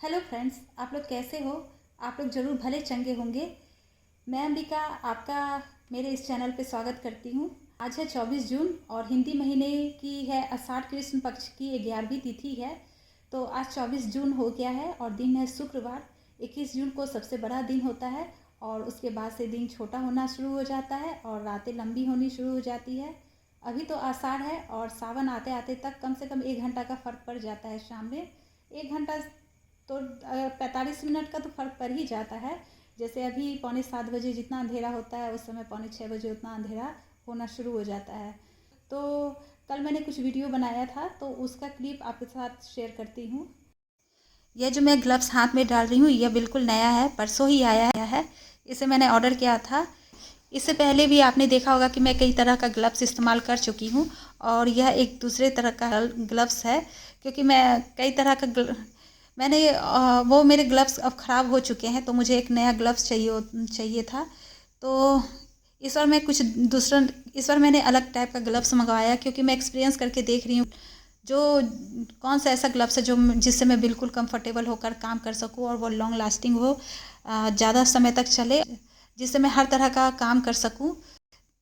Hello friends, आप लोग कैसे हो? आप लोग ज़रूर भले चंगे होंगे। मैं अंबिका आपका मेरे इस चैनल पे स्वागत करती हूँ। आज है 24 जून और हिंदी महीने की है आषाढ़ कृष्ण पक्ष की 11वीं तिथि है। तो आज 24 जून हो गया है और दिन है शुक्रवार। 21 जून को सबसे बड़ा दिन होता है और उसके बाद से दिन छोटा होना शुरू हो जाता है और रातें लंबी होनी शुरू हो जाती है। अभी तो आषाढ़ है और सावन आते आते तक कम से कम 1 घंटा का फ़र्क पड़ जाता है। शाम में 1 घंटा तो 45 मिनट का तो फ़र्क पड़ ही जाता है। जैसे अभी 6:45 जितना अंधेरा होता है उस समय 6:45 उतना अंधेरा होना शुरू हो जाता है। तो कल मैंने कुछ वीडियो बनाया था तो उसका क्लिप आपके साथ शेयर करती हूँ। यह जो मैं ग्लव्स हाथ में डाल रही हूँ यह बिल्कुल नया है, परसों ही आया है। इसे मैंने ऑर्डर किया था। इससे पहले भी आपने देखा होगा कि मैं कई तरह का ग्लव्स इस्तेमाल कर चुकी हूँ और यह एक दूसरे तरह का ग्लव्स है, क्योंकि मैं कई तरह का मैंने वो मेरे ग्लव्स अब ख़राब हो चुके हैं तो मुझे एक नया ग्लव्स चाहिए था। तो इस बार मैं कुछ दूसरा इस बार मैंने अलग टाइप का ग्लव्स मंगवाया, क्योंकि मैं एक्सपीरियंस करके देख रही हूँ जो कौन सा ऐसा ग्लव्स है जो जिससे मैं बिल्कुल कंफर्टेबल होकर काम कर सकूँ और वो लॉन्ग लास्टिंग हो, ज़्यादा समय तक चले, जिससे मैं हर तरह का काम कर सकूँ।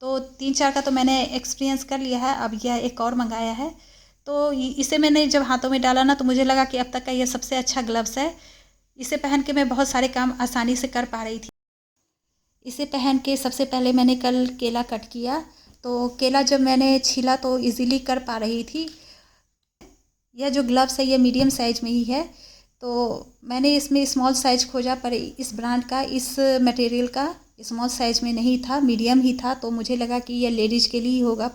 तो 3-4 का तो मैंने एक्सपीरियंस कर लिया है, अब यह एक और मंगाया है। तो इसे मैंने जब हाथों में डाला ना तो मुझे लगा कि अब तक का ये सबसे अच्छा ग्लव्स है। इसे पहन के मैं बहुत सारे काम आसानी से कर पा रही थी। इसे पहन के सबसे पहले मैंने कल केला कट किया, तो केला जब मैंने छीला तो इजीली कर पा रही थी। यह जो ग्लव्स है ये मीडियम साइज में ही है, तो मैंने इसमें स्मॉल साइज खोजा पर इस ब्रांड का, इस मटेरियल का स्मॉल साइज में नहीं था, मीडियम ही था। तो मुझे लगा कि यह लेडीज़ के लिए ही होगा,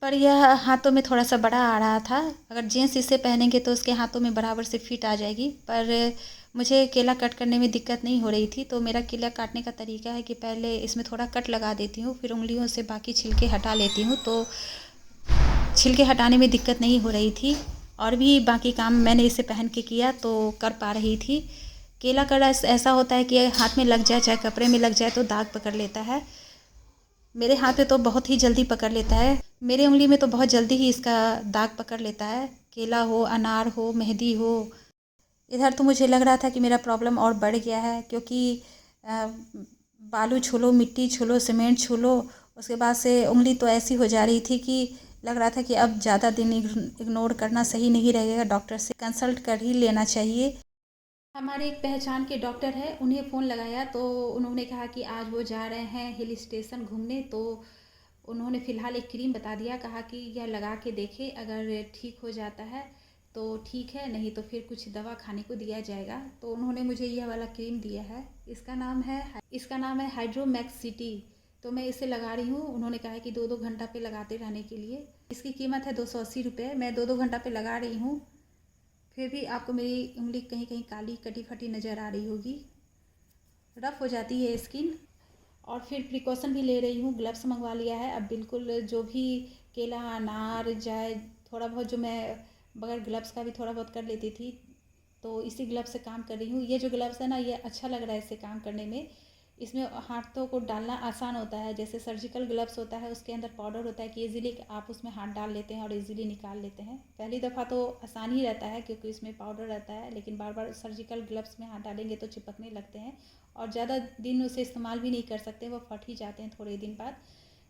पर यह हाथों में थोड़ा सा बड़ा आ रहा था। अगर जेंट्स इसे पहनेंगे तो उसके हाथों में बराबर से फिट आ जाएगी। पर मुझे केला कट करने में दिक्कत नहीं हो रही थी। तो मेरा केला काटने का तरीका है कि पहले इसमें थोड़ा कट लगा देती हूँ, फिर उंगलियों से बाकी छिलके हटा लेती हूँ। तो छिलके हटाने में दिक्कत नहीं हो रही थी और भी बाकी काम मैंने इसे पहन के किया तो कर पा रही थी। केला का रस ऐसा होता है कि हाथ में लग जाए चाहे कपड़े में लग जाए तो दाग पकड़ लेता है। मेरे हाथ में तो बहुत ही जल्दी पकड़ लेता है, मेरे उंगली में तो बहुत जल्दी ही इसका दाग पकड़ लेता है। केला हो, अनार हो, मेहंदी हो। इधर तो मुझे लग रहा था कि मेरा प्रॉब्लम और बढ़ गया है, क्योंकि अ, बालू छू लो, मिट्टी छू लो, सीमेंट छू लो, उसके बाद से उंगली तो ऐसी हो जा रही थी कि लग रहा था कि अब ज़्यादा दिन इग्नोर करना सही नहीं रहेगा, डॉक्टर से कंसल्ट कर ही लेना चाहिए। हमारे एक पहचान के डॉक्टर है, उन्हें फ़ोन लगाया तो उन्होंने कहा कि आज वो जा रहे हैं हिल स्टेशन घूमने। तो उन्होंने फ़िलहाल एक क्रीम बता दिया, कहा कि यह लगा के देखें, अगर ठीक हो जाता है तो ठीक है, नहीं तो फिर कुछ दवा खाने को दिया जाएगा। तो उन्होंने मुझे यह वाला क्रीम दिया है। इसका नाम है हाइड्रोमैक्स सिटी। तो मैं इसे लगा रही हूँ। उन्होंने कहा है कि 2-2 घंटा पे लगाते रहने के लिए। इसकी कीमत है 280 रुपये। मैं 2-2 घंटा पे लगा रही हूँ। फिर भी आपको मेरी उंगली कहीं कहीं काली कटी फटी नज़र आ रही होगी, रफ़ हो जाती है स्किन। और फिर प्रिकॉशन भी ले रही हूँ, ग्लव्स मंगवा लिया है। अब बिल्कुल जो भी केला, अनार जाए, थोड़ा बहुत जो मैं बगैर ग्लव्स का भी थोड़ा बहुत कर लेती थी, तो इसी ग्लव्स से काम कर रही हूँ। ये जो ग्लव्स है ना, ये अच्छा लग रहा है इससे काम करने में। इसमें हाथों को डालना आसान होता है। जैसे सर्जिकल ग्लव्स होता है उसके अंदर पाउडर होता है कि इजीली आप उसमें हाथ डाल लेते हैं और इजीली निकाल लेते हैं। पहली दफ़ा तो आसान ही रहता है क्योंकि इसमें पाउडर रहता है, लेकिन बार बार सर्जिकल ग्लव्स में हाथ डालेंगे तो चिपकने लगते हैं और ज़्यादा दिन उसे इस्तेमाल भी नहीं कर सकते, वो फट ही जाते हैं थोड़े दिन बाद।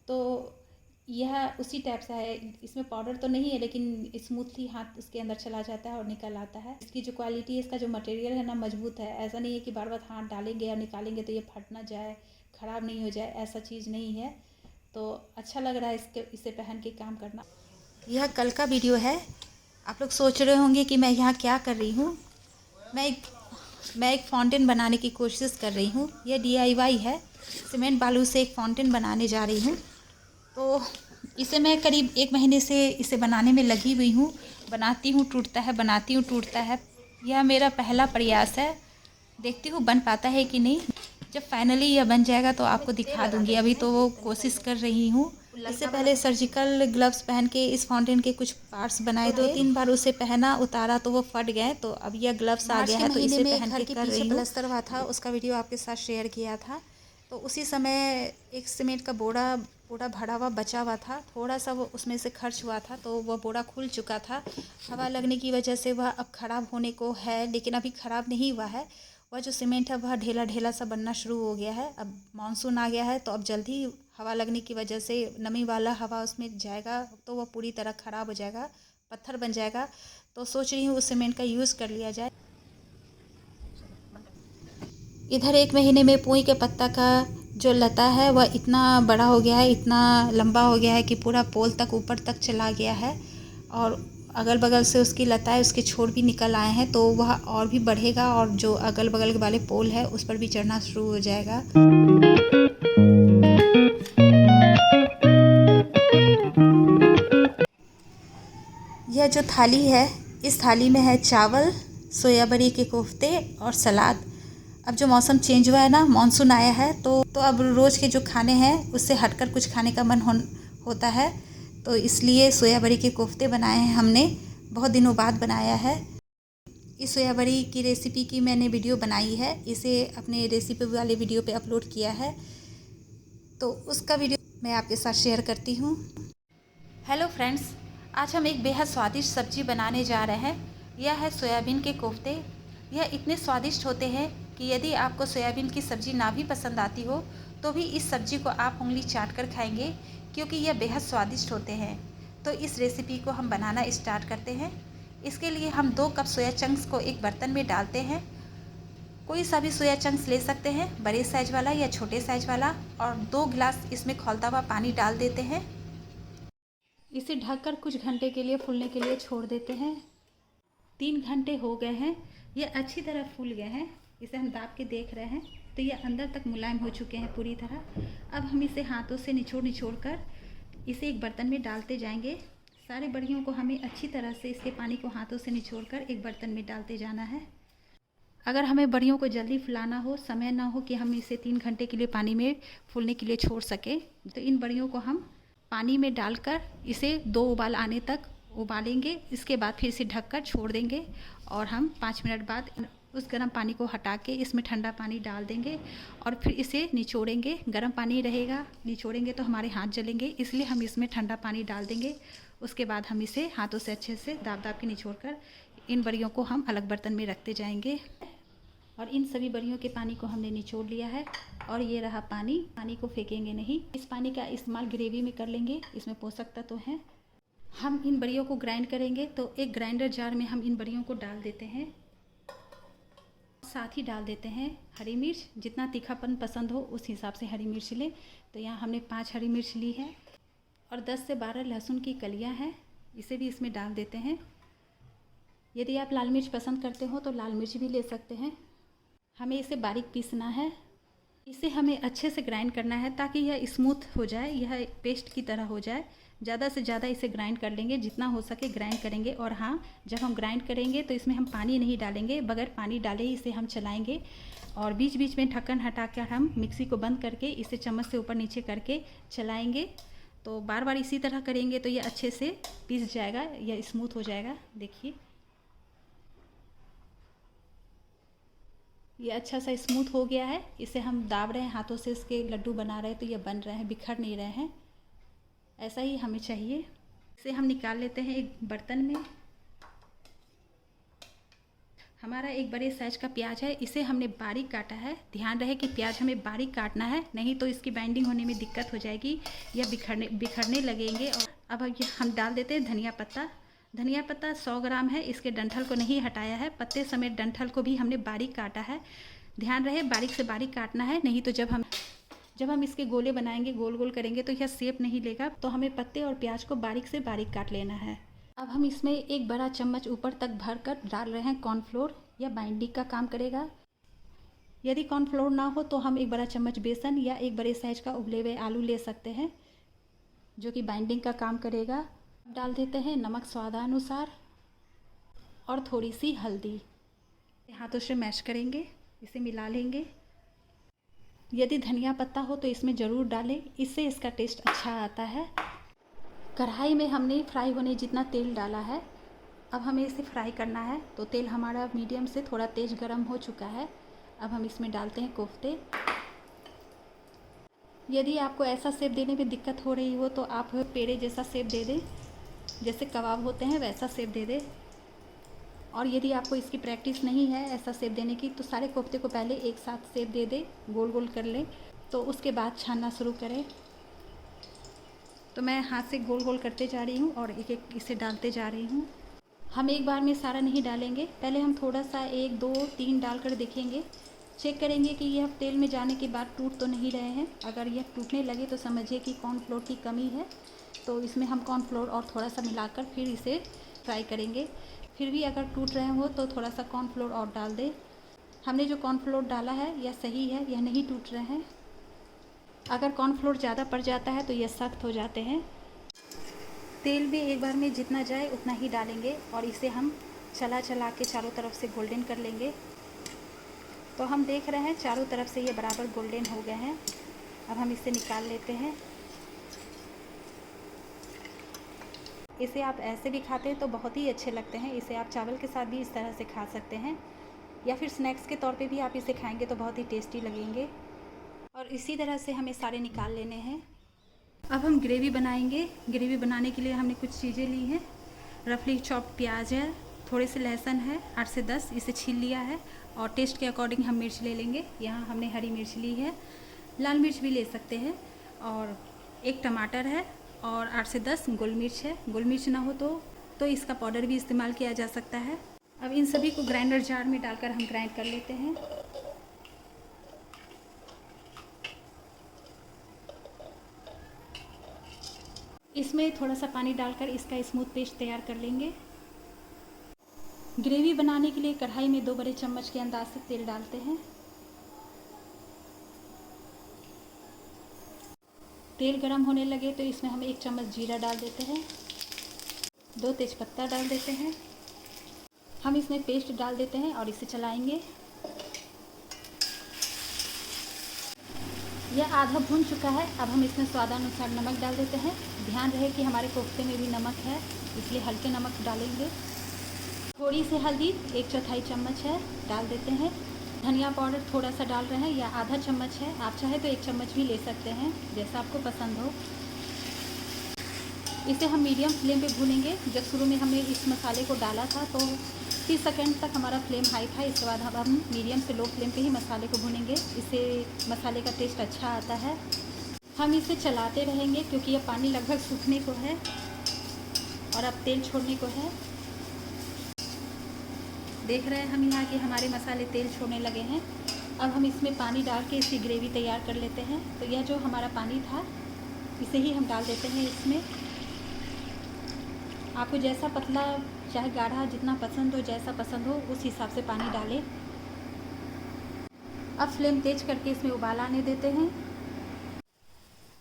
तो यह उसी टाइप से है। इसमें पाउडर तो नहीं है लेकिन स्मूथली हाथ उसके अंदर चला जाता है और निकल आता है। इसकी जो क्वालिटी है, इसका जो मटेरियल है ना, मजबूत है। ऐसा नहीं है कि बार बार हाथ डालेंगे और निकालेंगे तो ये फट ना जाए, ख़राब नहीं हो जाए, ऐसा चीज़ नहीं है। तो अच्छा लग रहा है इसे पहन के काम करना। यह कल का वीडियो है। आप लोग सोच रहे होंगे कि मैं यहाँ क्या कर रही हूँ। मैं एक मैं एक फाउंटेन बनाने की कोशिश कर रही हूँ। यह DIY है। सीमेंट बालू से एक फाउंटेन बनाने जा रही हूँ। तो इसे मैं करीब 1 महीने से इसे बनाने में लगी हुई हूँ। बनाती हूँ टूटता है, बनाती हूँ टूटता है। यह मेरा पहला प्रयास है, देखती हूँ बन पाता है कि नहीं। जब फाइनली यह बन जाएगा तो आपको दिखा दूँगी। अभी तो वो कोशिश कर रही हूँ। इससे पहले सर्जिकल ग्लव्स पहन के इस फाउंटेन के कुछ पार्ट्स बनाए थे। 2-3 बार उसे पहना, उतारा तो वो फट गए। तो अब यह ग्लव्स आ गया है तो इसे पहन के कर रही हूँ। प्लास्टर हुआ था, उसका वीडियो आपके साथ शेयर किया था। तो उसी समय एक सीमेंट का बोरा पूरा भरा हुआ बचा हुआ था, थोड़ा सा वो उसमें से खर्च हुआ था, तो वह बोरा खुल चुका था। हवा लगने की वजह से वह अब ख़राब होने को है, लेकिन अभी ख़राब नहीं हुआ है। वह जो सीमेंट है वह ढेला ढेला सा बनना शुरू हो गया है। अब मानसून आ गया है, तो अब जल्दी हवा लगने की वजह से नमी वाला हवा उसमें जाएगा तो वह पूरी तरह ख़राब हो जाएगा, पत्थर बन जाएगा। तो सोच रही हूँ उस सीमेंट का यूज़ कर लिया जाए। इधर 1 महीने में पुई के पत्ता का जो लता है वह इतना बड़ा हो गया है, इतना लंबा हो गया है कि पूरा पोल तक ऊपर तक चला गया है, और अगल बगल से उसकी लताएं, उसके छोर भी निकल आए हैं, तो वह और भी बढ़ेगा और जो अगल बगल वाले पोल है उस पर भी चढ़ना शुरू हो जाएगा। यह जो थाली है, इस थाली में है चावल, सोयाबड़ी के कोफ्ते और सलाद। अब जो मौसम चेंज हुआ है ना, मानसून आया है, तो अब रोज़ के जो खाने हैं उससे हटकर कुछ खाने का मन होता है, तो इसलिए सोयाबड़ी के कोफ्ते बनाए हैं हमने, बहुत दिनों बाद बनाया है। इस सोयाबड़ी की रेसिपी की मैंने वीडियो बनाई है, इसे अपने रेसिपी वाले वीडियो पे अपलोड किया है, तो उसका वीडियो मैं आपके साथ शेयर करती हूँ। हेलो फ्रेंड्स, आज हम एक बेहद स्वादिष्ट सब्जी बनाने जा रहे हैं। यह है सोयाबीन के कोफ्ते। यह इतने स्वादिष्ट होते हैं कि यदि आपको सोयाबीन की सब्ज़ी ना भी पसंद आती हो तो भी इस सब्ज़ी को आप उंगली चाट कर खाएंगे, क्योंकि यह बेहद स्वादिष्ट होते हैं। तो इस रेसिपी को हम बनाना स्टार्ट करते हैं। इसके लिए हम 2 कप सोया चंक्स को एक बर्तन में डालते हैं। कोई सा भी सोया चंक्स ले सकते हैं, बड़े साइज वाला या छोटे साइज वाला, और 2 गिलास इसमें खौलता हुआ पानी डाल देते हैं। इसे ढककर कुछ घंटे के लिए फूलने के लिए छोड़ देते हैं। 3 घंटे हो गए हैं, ये अच्छी तरह फूल गए हैं। इसे हम दाब के देख रहे हैं तो ये अंदर तक मुलायम हो चुके हैं पूरी तरह। अब हम इसे हाथों से निचोड़ कर इसे एक बर्तन में डालते जाएंगे। सारे बड़ियों को हमें अच्छी तरह से इसके पानी को हाथों से निचोड़ कर एक बर्तन में डालते जाना है। अगर हमें बड़ियों को जल्दी फुलाना हो, समय ना हो कि हम इसे 3 घंटे के लिए पानी में फूलने के लिए छोड़ सकें, तो इन बड़ियों को हम पानी में डालकर इसे 2 उबाल आने तक उबालेंगे। इसके बाद फिर इसे ढककर छोड़ देंगे और हम 5 मिनट बाद उस गर्म पानी को हटा के इसमें ठंडा पानी डाल देंगे और फिर इसे निचोड़ेंगे। गर्म पानी रहेगा, निचोड़ेंगे तो हमारे हाथ जलेंगे, इसलिए हम इसमें ठंडा पानी डाल देंगे। उसके बाद हम इसे हाथों से अच्छे से दाब दाब के निचोड़ कर इन बड़ियों को हम अलग बर्तन में रखते जाएंगे। और इन सभी बड़ियों के पानी को हमने निचोड़ लिया है और ये रहा पानी। पानी को फेंकेंगे नहीं, इस पानी का इस्तेमाल ग्रेवी में कर लेंगे, इसमें पोषक तत्व हैं। हम इन बड़ियों को ग्राइंड करेंगे, तो एक ग्राइंडर जार में हम इन बड़ियों को डाल देते हैं। साथ ही डाल देते हैं हरी मिर्च, जितना तीखापन पसंद हो उस हिसाब से हरी मिर्च लें। तो यहाँ हमने 5 हरी मिर्च ली है और 10 से 12 लहसुन की कलियाँ हैं, इसे भी इसमें डाल देते हैं। यदि आप लाल मिर्च पसंद करते हो तो लाल मिर्च भी ले सकते हैं। हमें इसे बारीक पीसना है, इसे हमें अच्छे से ग्राइंड करना है ताकि यह स्मूथ हो जाए, यह पेस्ट की तरह हो जाए। ज़्यादा से ज़्यादा इसे ग्राइंड कर लेंगे, जितना हो सके ग्राइंड करेंगे। और हाँ, जब हम ग्राइंड करेंगे तो इसमें हम पानी नहीं डालेंगे, बगैर पानी डाले ही इसे हम चलाएंगे। और बीच बीच में ढक्कन हटा कर हम मिक्सी को बंद करके इसे चम्मच से ऊपर नीचे करके चलाएंगे। तो बार बार इसी तरह करेंगे तो यह अच्छे से पीस जाएगा, यह स्मूथ हो जाएगा। देखिए ये अच्छा सा स्मूथ हो गया है। इसे हम दाब रहे हैं हाथों से, इसके लड्डू बना रहे हैं, तो ये बन रहे हैं, बिखर नहीं रहे हैं। ऐसा ही हमें चाहिए। इसे हम निकाल लेते हैं एक बर्तन में। हमारा एक बड़े साइज का प्याज है, इसे हमने बारीक काटा है। ध्यान रहे कि प्याज हमें बारीक काटना है, नहीं तो इसकी बाइंडिंग होने में दिक्कत हो जाएगी, यह बिखरने लगेंगे। और अब हम डाल देते हैं धनिया पत्ता। धनिया पत्ता 100 ग्राम है, इसके डंठल को नहीं हटाया है, पत्ते समेत डंठल को भी हमने बारीक काटा है। ध्यान रहे बारीक से बारीक काटना है, नहीं तो जब हम इसके गोले बनाएंगे, गोल गोल करेंगे तो यह शेप नहीं लेगा। तो हमें पत्ते और प्याज को बारीक से बारीक काट लेना है। अब हम इसमें एक बड़ा चम्मच ऊपर तक भर कर डाल रहे हैं कॉर्नफ्लोर, यह बाइंडिंग का काम करेगा। यदि कॉर्नफ्लोर ना हो तो हम एक बड़ा चम्मच बेसन या एक बड़े साइज का उबले हुए आलू ले सकते हैं, जो कि बाइंडिंग का काम करेगा। डाल देते हैं नमक स्वादानुसार और थोड़ी सी हल्दी। हाथों से मैश करेंगे, इसे मिला लेंगे। यदि धनिया पत्ता हो तो इसमें ज़रूर डालें, इससे इसका टेस्ट अच्छा आता है। कढ़ाई में हमने फ्राई होने जितना तेल डाला है, अब हमें इसे फ्राई करना है। तो तेल हमारा मीडियम से थोड़ा तेज़ गर्म हो चुका है। अब हम इसमें डालते हैं कोफ्ते। यदि आपको ऐसा शेप देने में दिक्कत हो रही हो तो आप पेड़े जैसा शेप दे दें, जैसे कबाब होते हैं वैसा शेप दे दें। और यदि आपको इसकी प्रैक्टिस नहीं है ऐसा शेप देने की, तो सारे कोफ्ते को पहले एक साथ शेप दे दें, गोल गोल कर लें, तो उसके बाद छानना शुरू करें। तो मैं हाथ से गोल गोल करते जा रही हूँ और एक एक इसे डालते जा रही हूँ। हम एक बार में सारा नहीं डालेंगे, पहले हम थोड़ा सा 1 2 3 डालकर देखेंगे, चेक करेंगे कि यह तेल में जाने के बाद टूट तो नहीं रहे हैं। अगर यह टूटने लगे तो समझिए कि कॉर्नफ्लोर की कमी है, तो इसमें हम कॉर्नफ्लोर और थोड़ा सा मिलाकर फिर इसे फ्राई करेंगे। फिर भी अगर टूट रहे हो तो थोड़ा सा कॉर्नफ्लोर और डाल दें। हमने जो कॉर्नफ्लोर डाला है यह सही है, यह नहीं टूट रहे हैं। अगर कॉर्नफ्लोर ज़्यादा पड़ जाता है तो यह सख्त हो जाते हैं। तेल भी एक बार में जितना जाए उतना ही डालेंगे और इसे हम चला चला के चारों तरफ से गोल्डन कर लेंगे। तो हम देख रहे हैं चारों तरफ से ये बराबर गोल्डन हो गए हैं। अब हम इसे निकाल लेते हैं। इसे आप ऐसे भी खाते हैं तो बहुत ही अच्छे लगते हैं। इसे आप चावल के साथ भी इस तरह से खा सकते हैं, या फिर स्नैक्स के तौर पे भी आप इसे खाएंगे तो बहुत ही टेस्टी लगेंगे। और इसी तरह से हमें सारे निकाल लेने हैं। अब हम ग्रेवी बनाएंगे। ग्रेवी बनाने के लिए हमने कुछ चीज़ें ली हैं। रफली चॉप्ड प्याज है, थोड़े से लहसुन है 8 से 10, इसे छील लिया है। और टेस्ट के अकॉर्डिंग हम मिर्च ले लेंगे। यहाँ हमने हरी मिर्च ली है, लाल मिर्च भी ले सकते हैं। और एक टमाटर है और 8 से 10 गोल मिर्च है। गोल मिर्च ना हो तो इसका पाउडर भी इस्तेमाल किया जा सकता है। अब इन सभी को ग्राइंडर जार में डालकर हम ग्राइंड कर लेते हैं। इसमें थोड़ा सा पानी डालकर इसका स्मूथ पेस्ट तैयार कर लेंगे। ग्रेवी बनाने के लिए कढ़ाई में 2 बड़े चम्मच के अंदाज से तेल डालते हैं। तेल गरम होने लगे तो इसमें हम 1 चम्मच जीरा डाल देते हैं, 2 तेज़पत्ता डाल देते हैं। हम इसमें पेस्ट डाल देते हैं और इसे चलाएंगे। यह आधा भून चुका है। अब हम इसमें स्वादानुसार नमक डाल देते हैं। ध्यान रहे कि हमारे कोफ्ते में भी नमक है, इसलिए हल्के नमक डालेंगे। थोड़ी सी हल्दी 1/4 चम्मच है, डाल देते हैं। धनिया पाउडर थोड़ा सा डाल रहे हैं, या आधा चम्मच है। आप चाहे तो 1 चम्मच भी ले सकते हैं, जैसा आपको पसंद हो। इसे हम मीडियम फ्लेम पे भूनेंगे। जब शुरू में हमने इस मसाले को डाला था तो 30 सेकंड तक हमारा फ्लेम हाई था। इसके बाद अब हम मीडियम से लो फ्लेम पे ही मसाले को भूनेंगे। इससे मसाले का टेस्ट अच्छा आता है। हम इसे चलाते रहेंगे क्योंकि यह पानी लगभग सूखने को है और अब तेल छोड़ने को है। देख रहे हैं हम यहाँ कि हमारे मसाले तेल छोड़ने लगे हैं। अब हम इसमें पानी डाल के इसकी ग्रेवी तैयार कर लेते हैं। तो यह जो हमारा पानी था इसे ही हम डाल देते हैं इसमें। आपको जैसा पतला चाहे गाढ़ा जितना पसंद हो, जैसा पसंद हो उस हिसाब से पानी डालें। अब फ्लेम तेज करके इसमें उबाल आने देते हैं।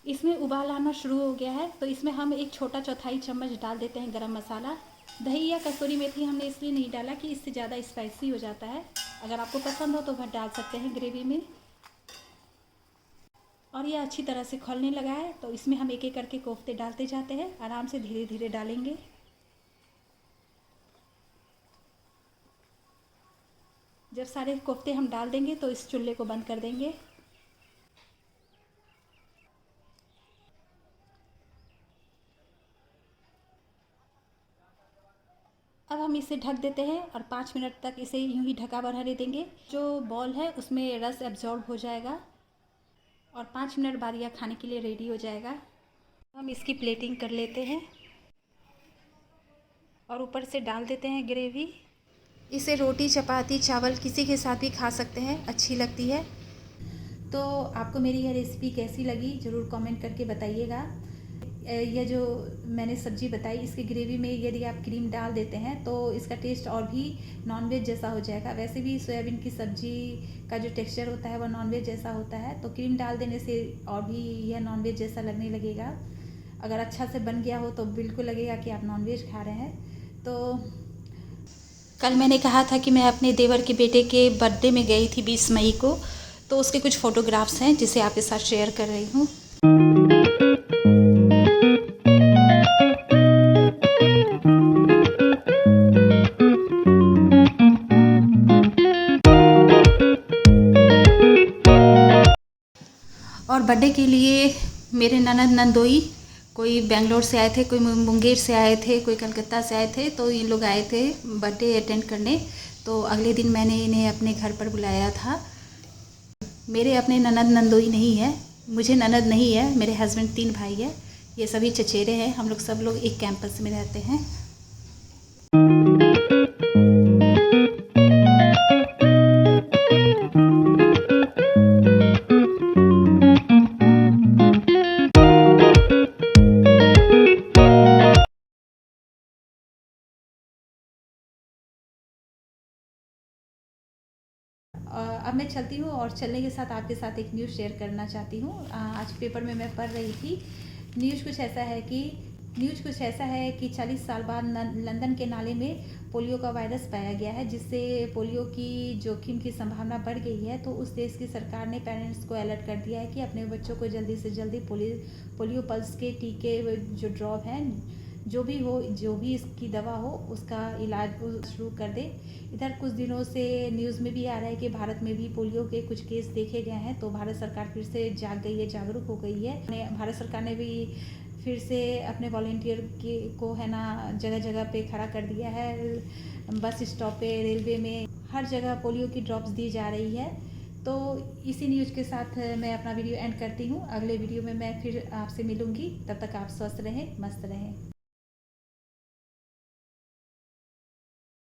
इसमें उबाल आना शुरू हो गया है तो इसमें हम 1 छोटा चौथाई चम्मच डाल देते हैं गरम मसाला। दही या कसूरी मेथी हमने इसलिए नहीं डाला कि इससे ज़्यादा स्पाइसी हो जाता है। अगर आपको पसंद हो तो वह डाल सकते हैं ग्रेवी में। और यह अच्छी तरह से खौलने लगा है तो इसमें हम एक एक करके कोफ्ते डालते जाते हैं। आराम से धीरे धीरे डालेंगे। जब सारे कोफ्ते हम डाल देंगे तो इस चूल्हे को बंद कर देंगे। अब हम इसे ढक देते हैं और 5 मिनट तक इसे यूं ही ढका रहने देंगे। जो बॉल है उसमें रस एब्जॉर्ब हो जाएगा और 5 मिनट बाद यह खाने के लिए रेडी हो जाएगा। हम इसकी प्लेटिंग कर लेते हैं और ऊपर से डाल देते हैं ग्रेवी। इसे रोटी, चपाती, चावल किसी के साथ भी खा सकते हैं, अच्छी लगती है। तो आपको मेरी यह रेसिपी कैसी लगी ज़रूर कमेंट करके बताइएगा। यह जो मैंने सब्ज़ी बताई इसकी ग्रेवी में यदि आप क्रीम डाल देते हैं तो इसका टेस्ट और भी नॉनवेज जैसा हो जाएगा। वैसे भी सोयाबीन की सब्ज़ी का जो टेक्सचर होता है वह नॉनवेज जैसा होता है, तो क्रीम डाल देने से और भी यह नॉनवेज जैसा लगने लगेगा। अगर अच्छा से बन गया हो तो बिल्कुल लगेगा कि आप नॉनवेज खा रहे हैं। तो कल मैंने कहा था कि मैं अपने देवर के बेटे के बर्थडे में गई थी 20 मई को, तो उसके कुछ फ़ोटोग्राफ्स हैं जिसे आपके साथ शेयर कर रही हूँ। और बर्थडे के लिए मेरे ननद नंदोई कोई बेंगलोर से आए थे, कोई मुंगेर से आए थे, कोई कलकत्ता से आए थे। तो इन लोग आए थे बर्थडे अटेंड करने। तो अगले दिन मैंने इन्हें अपने घर पर बुलाया था। मेरे अपने ननद नंदोई नहीं है, मुझे ननद नहीं है, मेरे हस्बैंड 3 भाई है। ये सभी चचेरे हैं, हम लोग सब लोग एक कैंपस में रहते हैं। अब मैं चलती हूँ और चलने के साथ आपके साथ एक न्यूज़ शेयर करना चाहती हूँ। आज पेपर में मैं पढ़ रही थी। न्यूज़ कुछ ऐसा है कि 40 साल बाद लंदन के नाले में पोलियो का वायरस पाया गया है, जिससे पोलियो की जोखिम की संभावना बढ़ गई है। तो उस देश की सरकार ने पेरेंट्स को अलर्ट कर दिया है कि अपने बच्चों को जल्दी से जल्दी पोलियो पल्स के टीके जो ड्रॉप हैं, जो भी इसकी दवा हो, उसका इलाज शुरू कर दे। इधर कुछ दिनों से न्यूज़ में भी आ रहा है कि भारत में भी पोलियो के कुछ केस देखे गए हैं। तो भारत सरकार फिर से जाग गई है, जागरूक हो गई है। भारत सरकार ने भी फिर से अपने वॉलेंटियर को है ना जगह जगह पे खड़ा कर दिया है। बस स्टॉप पे, रेलवे में, हर जगह पोलियो की ड्रॉप्स दी जा रही है। तो इसी न्यूज़ के साथ मैं अपना वीडियो एंड करती हूँ। अगले वीडियो में मैं फिर आपसे मिलूँगी। तब तक आप स्वस्थ रहें, मस्त रहें।